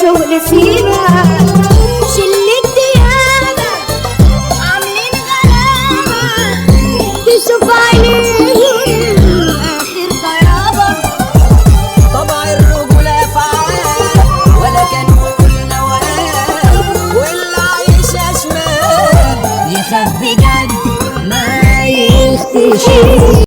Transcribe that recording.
شغل سيما شلة ديابة عاملين غلابة تشوف عينيهم آخر طيابة. طبع الرجولة فعال ولا كانوا قلنا وقال واللي عايش شمال يخاف بجد ما يختشي.